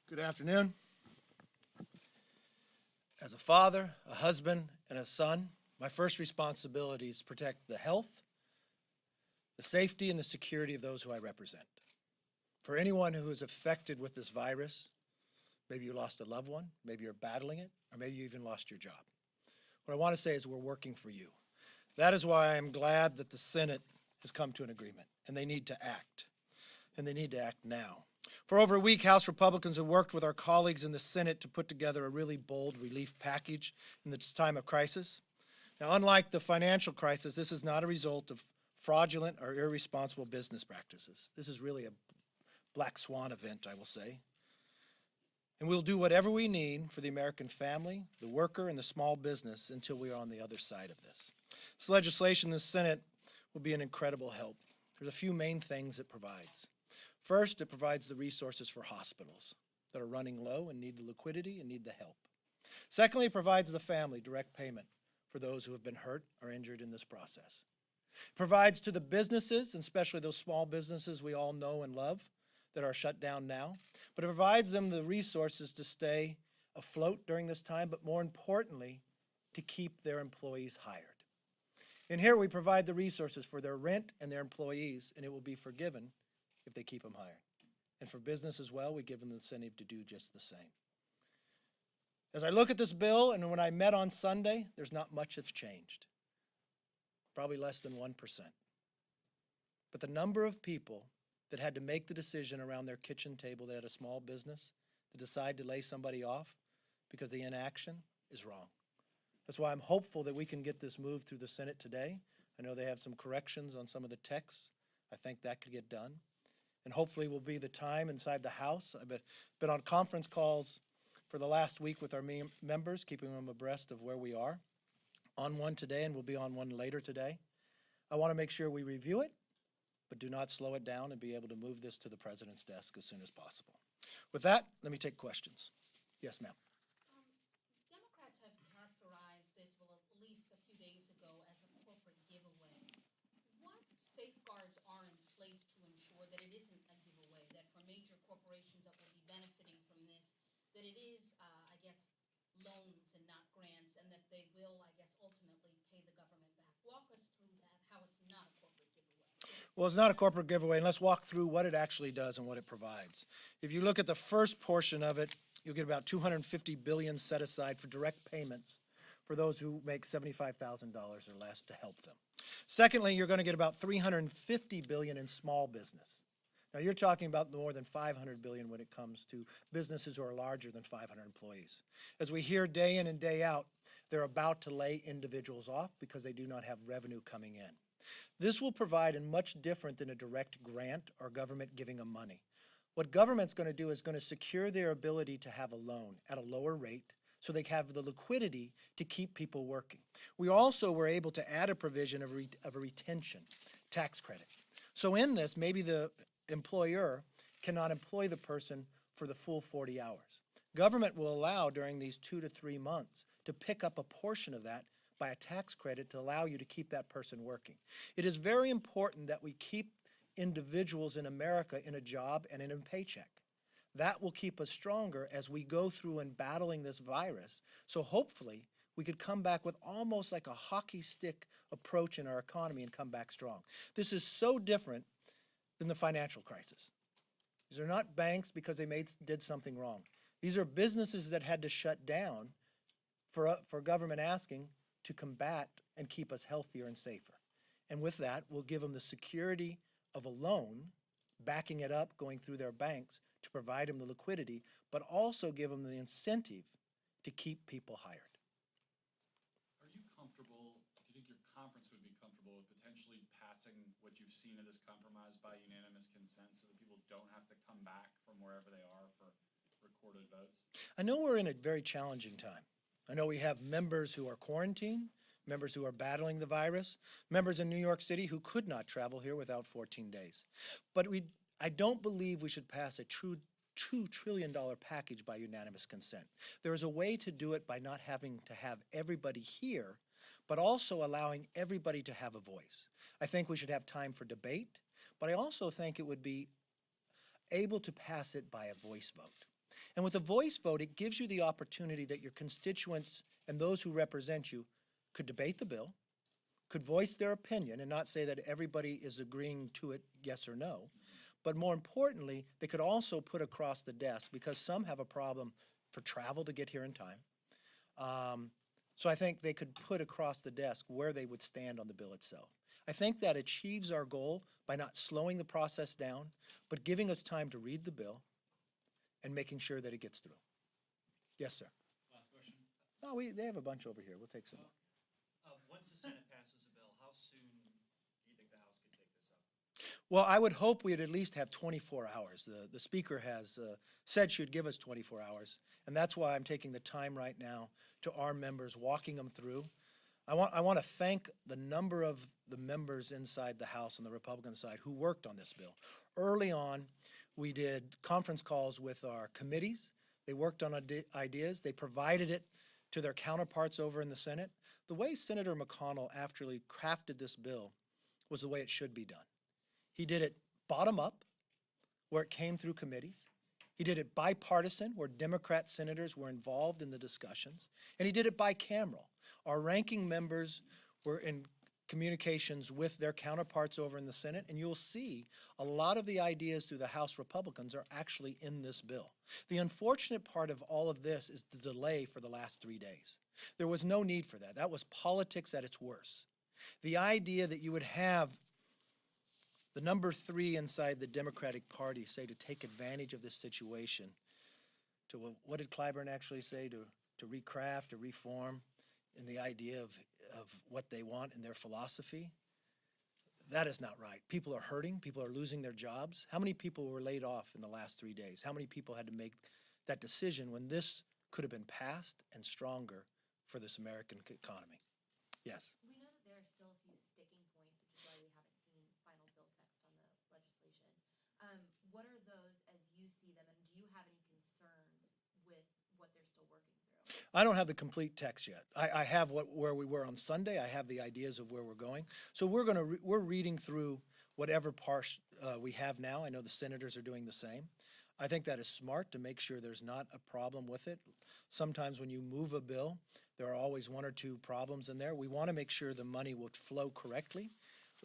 Good afternoon. As a father, a husband, and a son, my first responsibility is to protect the health, the safety, and the security of those who I represent. For anyone who is affected with this virus, maybe you lost a loved one, maybe you're battling it, or maybe you even lost your job. What I want to say is we're working for you. That is why I'm glad that the Senate has come to an agreement, and they need to act, and they need to act now. For over a week, House Republicans have worked with our colleagues in the Senate to put together a really bold relief package in this time of crisis. Now, unlike the financial crisis, this is not a result of fraudulent or irresponsible business practices. This is really a black swan event, I will say. And we'll do whatever we need for the American family, the worker, and the small business until we are on the other side of this. This legislation in the Senate will be an incredible help. There's a few main things it provides. First, it provides the resources for hospitals that are running low and need the liquidity and need the help. Secondly, it provides the family direct payment for those who have been hurt or injured in this process. It provides to the businesses, and especially those small businesses we all know and love that are shut down now, but it provides them the resources to stay afloat during this time, but more importantly, to keep their employees hired. And here we provide the resources for their rent and their employees, and it will be forgiven if they keep them hired. And for business as well, we give them the incentive to do just the same. As I look at this bill, and when I met on Sunday, there's not much that's changed. Probably less than 1%. But the number of people that had to make the decision around their kitchen table that had a small business to decide to lay somebody off because the inaction is wrong. That's why I'm hopeful that we can get this moved through the Senate today. I know they have some corrections on some of the texts. I think that could get done. And hopefully will be the time inside the House. I've been on conference calls for the last week with our members, keeping them abreast of where we are. On one today, and we'll be on one later today. I want to make sure we review it, but do not slow it down and be able to move this to the President's desk as soon as possible. With that, let me take questions. Yes, ma'am. Democrats have characterized this, well, at least a few days ago, as a corporate giveaway. What safeguards are in place to ensure that it isn't a giveaway, that for major corporations that will be benefiting from this, that it is, loans and not grants, and that they will, ultimately pay the government back? Walk us through that, how it's not a corporate giveaway. Well, it's not a corporate giveaway, and let's walk through what it actually does and what it provides. If you look at the first portion of it, you'll get about $250 billion set aside for direct payments for those who make $75,000 or less to help them. Secondly, you're going to get about $350 billion in small business. Now, you're talking about more than $500 billion when it comes to businesses who are larger than 500 employees. As we hear day in and day out, they're about to lay individuals off because they do not have revenue coming in. This will provide a much different than a direct grant or government giving them money. What government's going to do is going to secure their ability to have a loan at a lower rate so they have the liquidity to keep people working. We also were able to add a provision of a retention tax credit. So in this, maybe the employer cannot employ the person for the full 40 hours. Government will allow during these 2 to 3 months to pick up a portion of that by a tax credit to allow you to keep that person working. It is very important that we keep individuals in America in a job and in a paycheck. That will keep us stronger as we go through and battling this virus. So hopefully we could come back with almost like a hockey stick approach in our economy and come back strong. This is so different than the financial crisis. These are not banks because they did something wrong. These are businesses that had to shut down for government asking to combat and keep us healthier and safer. And with that, we'll give them the security of a loan, backing it up, going through their banks to provide them the liquidity, but also give them the incentive to keep people hired. Are you comfortable, do you think your conference would be comfortable with potentially passing what you've seen of this compromise by unanimous consent so that people don't have to come back from wherever they are for recorded votes? I know we're in a very challenging time. I know we have members who are quarantined, members who are battling the virus, members in New York City who could not travel here without 14 days. But I don't believe we should pass a true $2 trillion package by unanimous consent. There is a way to do it by not having to have everybody here, but also allowing everybody to have a voice. I think we should have time for debate, but I also think it would be able to pass it by a voice vote. And with a voice vote, it gives you the opportunity that your constituents and those who represent you could debate the bill, could voice their opinion and not say that everybody is agreeing to it, yes or no. But more importantly, they could also put across the desk, because some have a problem for travel to get here in time. So I think they could put across the desk where they would stand on the bill itself. I think that achieves our goal by not slowing the process down, but giving us time to read the bill and making sure that it gets through. Yes, sir. Last question. No, they have a bunch over here. We'll take some more. Once the Senate passes a bill, how soon do you think the House could take this up? Well, I would hope we'd at least have 24 hours. The Speaker has said she'd give us 24 hours, and that's why I'm taking the time right now to our members, walking them through. I want to thank the number of the members inside the House on the Republican side who worked on this bill. Early on, we did conference calls with our committees. They worked on ideas. They provided it to their counterparts over in the Senate. The way Senator McConnell actually crafted this bill was the way it should be done. He did it bottom up, where it came through committees. He did it bipartisan, where Democrat senators were involved in the discussions. And he did it bicameral. Our ranking members were in communications with their counterparts over in the Senate, and you'll see a lot of the ideas through the House Republicans are actually in this bill. The unfortunate part of all of this is the delay for the last 3 days. There was no need for that. That was politics at its worst. The idea that you would have the number 3 inside the Democratic Party say to take advantage of this situation, to, what did Clyburn actually say, to recraft, to reform, in the idea of what they want in their philosophy, that is not right. People are hurting. People are losing their jobs. How many people were laid off in the last 3 days? How many people had to make that decision when this could have been passed and stronger for this American economy? Yes. We know that there are still a few sticking points, which is why we haven't seen final bill text on the legislation. What are those as you see them, and do you have any concerns with what they're still working through? I don't have the complete text yet. I have where we were on Sunday. I have the ideas of where we're going. So we're reading through whatever parts we have now. I know the senators are doing the same. I think that is smart to make sure there's not a problem with it. Sometimes when you move a bill, there are always 1 or 2 problems in there. We want to make sure the money would flow correctly.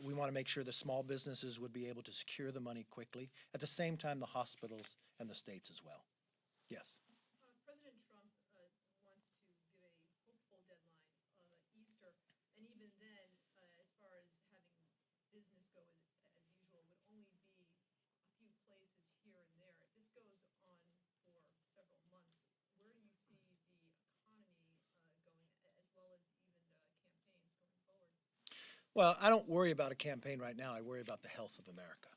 We want to make sure the small businesses would be able to secure the money quickly. At the same time, the hospitals and the states as well. Yes. President Trump wants to give a hopeful deadline, Easter, and even then, as far as having business go as usual, would only be a few places here and there. This goes on for several months. Where do you see the economy going, as well as even campaigns going forward? Well, I don't worry about a campaign right now. I worry about the health of America.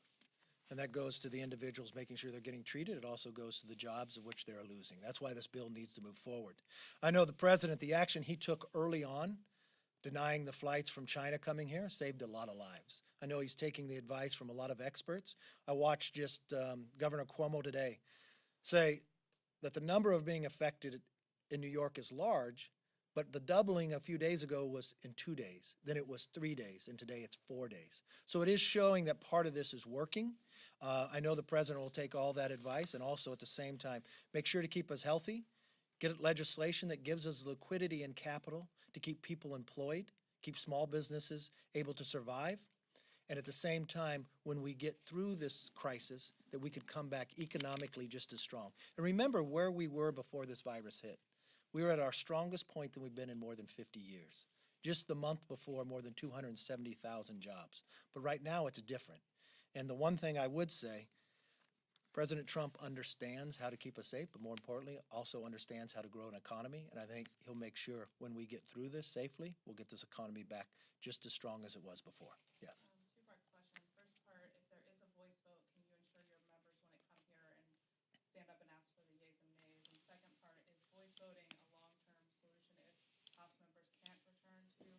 And that goes to the individuals making sure they're getting treated. It also goes to the jobs of which they're losing. That's why this bill needs to move forward. I know the president, the action he took early on, denying the flights from China coming here, saved a lot of lives. I know he's taking the advice from a lot of experts. I watched just Governor Cuomo today say that the number of being affected in New York is large, but the doubling a few days ago was in 2 days. Then it was 3 days, and today it's 4 days. So it is showing that part of this is working. I know the president will take all that advice and also at the same time make sure to keep us healthy, get legislation that gives us liquidity and capital to keep people employed, keep small businesses able to survive, and at the same time, when we get through this crisis, that we could come back economically just as strong. And remember where we were before this virus hit. We were at our strongest point than we've been in more than 50 years. Just the month before, more than 270,000 jobs. But right now, it's different. And the one thing I would say, President Trump understands how to keep us safe, but more importantly, also understands how to grow an economy. And I think he'll make sure when we get through this safely, we'll get this economy back just as strong as it was before. Yes. Two-part question. First part, if there is a voice vote, can you ensure your members, when they come here, and stand up and ask for the yeas and nays? And second part, is voice voting a long-term solution if House members can't return to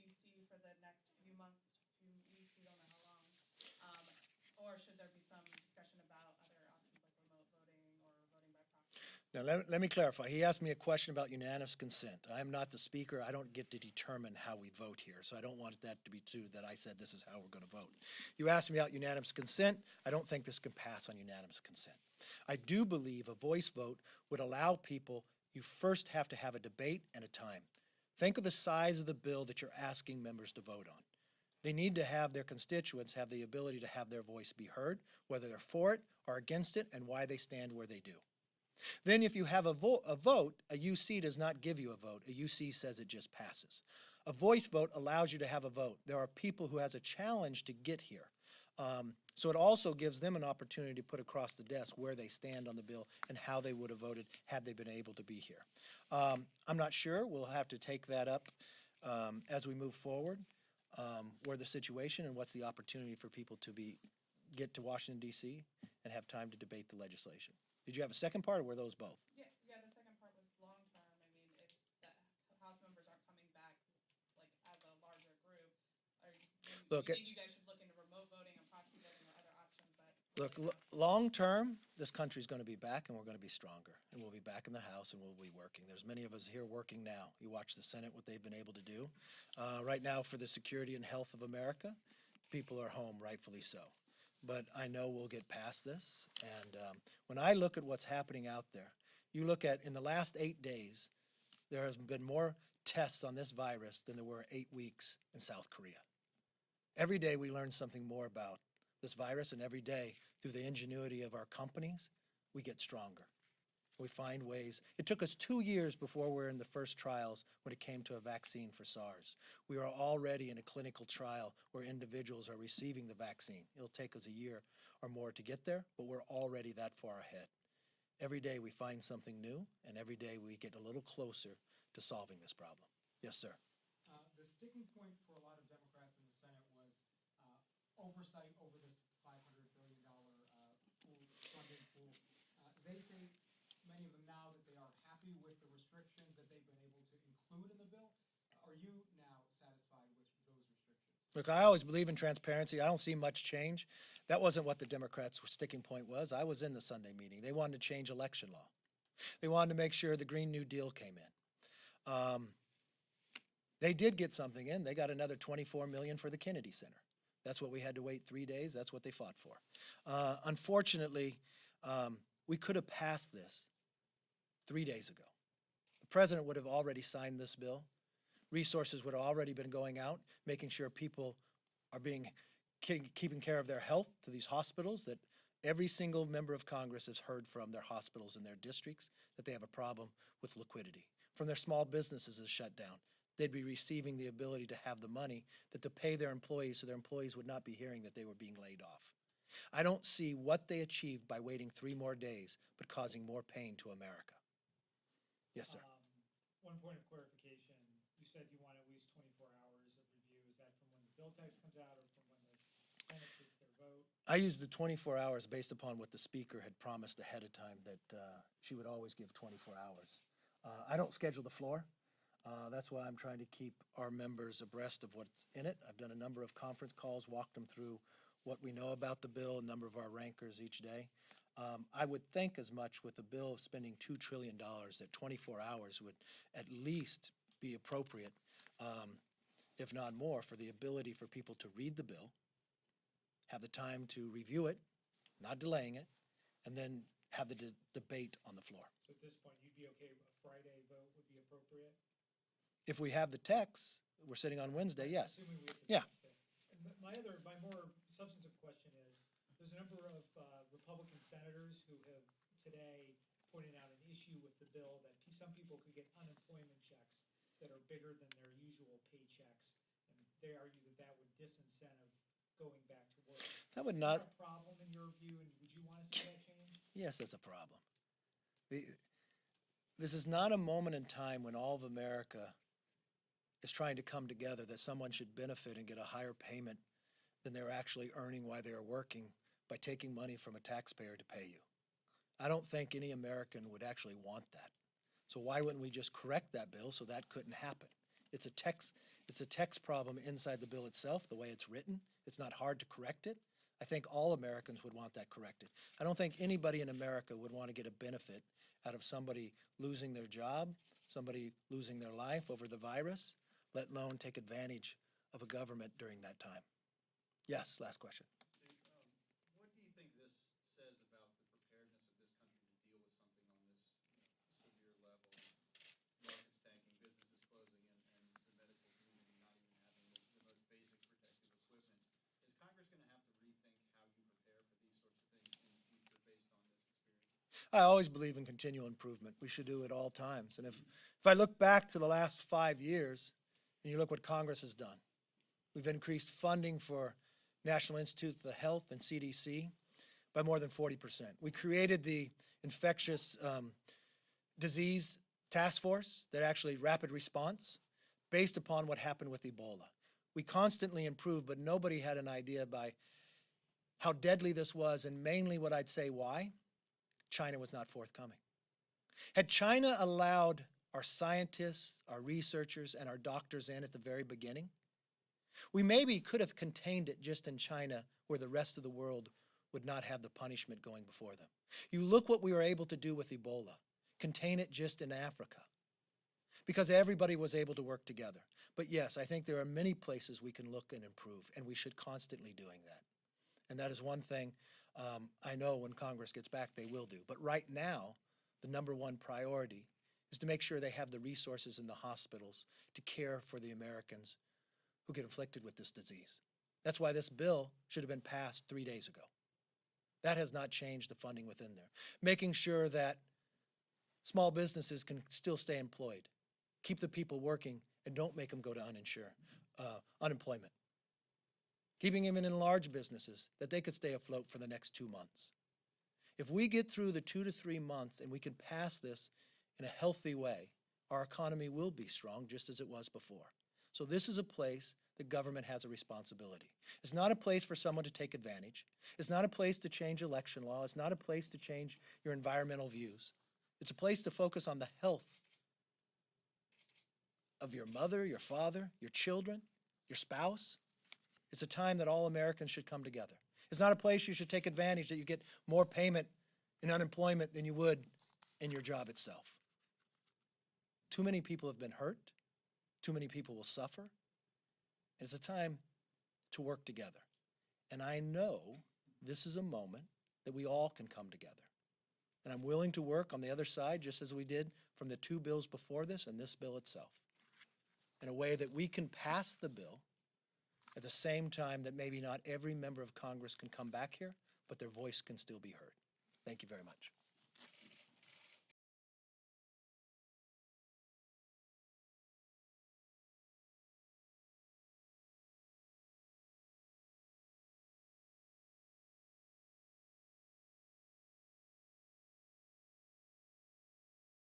D.C. for the next few months, few weeks, you don't know how long? Or should there be some discussion about other options like remote voting or voting by proxy? Now, let me clarify. He asked me a question about unanimous consent. I am not the speaker. I don't get to determine how we vote here, so I don't want that to be true that I said this is how we're going to vote. You asked me about unanimous consent. I don't think this can pass on unanimous consent. I do believe a voice vote would allow people, you first have to have a debate and a time. Think of the size of the bill that you're asking members to vote on. They need to have their constituents have the ability to have their voice be heard, whether they're for it or against it, and why they stand where they do. Then if you have a vote, a UC does not give you a vote. A UC says it just passes. A voice vote allows you to have a vote. There are people who has a challenge to get here. So it also gives them an opportunity to put across the desk where they stand on the bill and how they would have voted had they been able to be here. I'm not sure. We'll have to take that up as we move forward, where the situation and what's the opportunity for people to get to Washington, D.C. and have time to debate the legislation. Did you have a second part, or were those both? Yeah, the second part was long-term. I mean, if the House members aren't coming back, like, as a larger group, Look, you think you guys should look into remote voting and proxy voting or other options that? Look, long-term, this country's going to be back, and we're going to be stronger, and we'll be back in the House, and we'll be working. There's many of us here working now. You watch the Senate, what they've been able to do. Right now, for the security and health of America, people are home, rightfully so. But I know we'll get past this, and when I look at what's happening out there, you look at, in the last 8 days, there has been more tests on this virus than there were 8 weeks in South Korea. Every day we learn something more about this virus, and every day, through the ingenuity of our companies, we get stronger. We find ways. It took us 2 years before we're in the first trials when it came to a vaccine for SARS. We are already in a clinical trial where individuals are receiving the vaccine. It'll take us a year or more to get there, but we're already that far ahead. Every day we find something new, and every day we get a little closer to solving this problem. Yes, sir. The sticking point for a lot of Democrats in the Senate was oversight over this $500 billion funding pool. They say, many of them now, that they are happy with the restrictions that they've been able to include in the bill. Are you now satisfied with those restrictions? Look, I always believe in transparency. I don't see much change. That wasn't what the Democrats' sticking point was. I was in the Sunday meeting. They wanted to change election law. They wanted to make sure the Green New Deal came in. They did get something in. They got another $24 million for the Kennedy Center. That's what we had to wait 3 days. That's what they fought for. Unfortunately, we could have passed this 3 days ago. The president would have already signed this bill. Resources would have already been going out, making sure people are keeping care of their health to these hospitals, that every single member of Congress has heard from their hospitals in their districts that they have a problem with liquidity. From their small businesses is shut down. They'd be receiving the ability to have the money that to pay their employees, so their employees would not be hearing that they were being laid off. I don't see what they achieved by waiting 3 more days, but causing more pain to America. Yes, sir. One point of clarification. You said you want at least 24 hours of review. Is that from when the bill text comes out or from when the Senate takes their vote? I used the 24 hours based upon what the speaker had promised ahead of time, that she would always give 24 hours. I don't schedule the floor. That's why I'm trying to keep our members abreast of what's in it. I've done a number of conference calls, walked them through what we know about the bill, a number of our rankers each day. I would think as much with the bill of spending $2 trillion that 24 hours would at least be appropriate, if not more, for the ability for people to read the bill, have the time to review it, not delaying it, and then have the debate on the floor. So at this point, you'd be okay with a Friday vote would be appropriate? If we have the text, we're sitting on Wednesday, yes. Assuming we have the Yeah. text there. And my more substantive question is, there's a number of Republican senators who have today pointed out an issue with the bill that some people could get unemployment checks that are bigger than their usual paychecks, and they argue that that would disincentive going back to work. That would Is not. that a problem in your view, and would you want to see that change? Yes, that's a problem. This is not a moment in time when all of America is trying to come together that someone should benefit and get a higher payment than they're actually earning while they are working by taking money from a taxpayer to pay you. I don't think any American would actually want that. So why wouldn't we just correct that bill so that couldn't happen? It's a text problem inside the bill itself, the way it's written. It's not hard to correct it. I think all Americans would want that corrected. I don't think anybody in America would want to get a benefit out of somebody losing their job, somebody losing their life over the virus, let alone take advantage of a government during that time. Yes, last question. What do you think this says about the preparedness of this country to deal with something on this severe level? Markets tanking, businesses closing, and the medical community not even having the most basic protective equipment. Is Congress going to have to rethink how you prepare for these sorts of things in the future based on this experience? I always believe in continual improvement. We should do it all times. And if I look back to the last 5 years, and you look what Congress has done, we've increased funding for National Institute of Health and CDC by more than 40%. We created the infectious disease task force that actually rapid response based upon what happened with Ebola. We constantly improve, but nobody had an idea by how deadly this was, and mainly what I'd say why. China was not forthcoming. Had China allowed our scientists, our researchers, and our doctors in at the very beginning, we maybe could have contained it just in China, where the rest of the world would not have the punishment going before them. You look what we were able to do with Ebola, contain it just in Africa, because everybody was able to work together. But yes, I think there are many places we can look and improve, and we should constantly doing that. And that is one thing I know when Congress gets back they will do. But right now, the number one priority is to make sure they have the resources in the hospitals to care for the Americans who get afflicted with this disease. That's why this bill should have been passed 3 days ago. That has not changed the funding within there. Making sure that small businesses can still stay employed, keep the people working, and don't make them go to unemployment. Keeping them in large businesses that they could stay afloat for the next 2 months. If we get through the 2 to 3 months and we can pass this in a healthy way, our economy will be strong just as it was before. So this is a place the government has a responsibility. It's not a place for someone to take advantage. It's not a place to change election law. It's not a place to change your environmental views. It's a place to focus on the health of your mother, your father, your children, your spouse. It's a time that all Americans should come together. It's not a place you should take advantage that you get more payment in unemployment than you would in your job itself. Too many people have been hurt. Too many people will suffer. And it's a time to work together. And I know this is a moment that we all can come together. And I'm willing to work on the other side, just as we did from the 2 bills before this and this bill itself, in a way that we can pass the bill at the same time that maybe not every member of Congress can come back here, but their voice can still be heard. Thank you very much.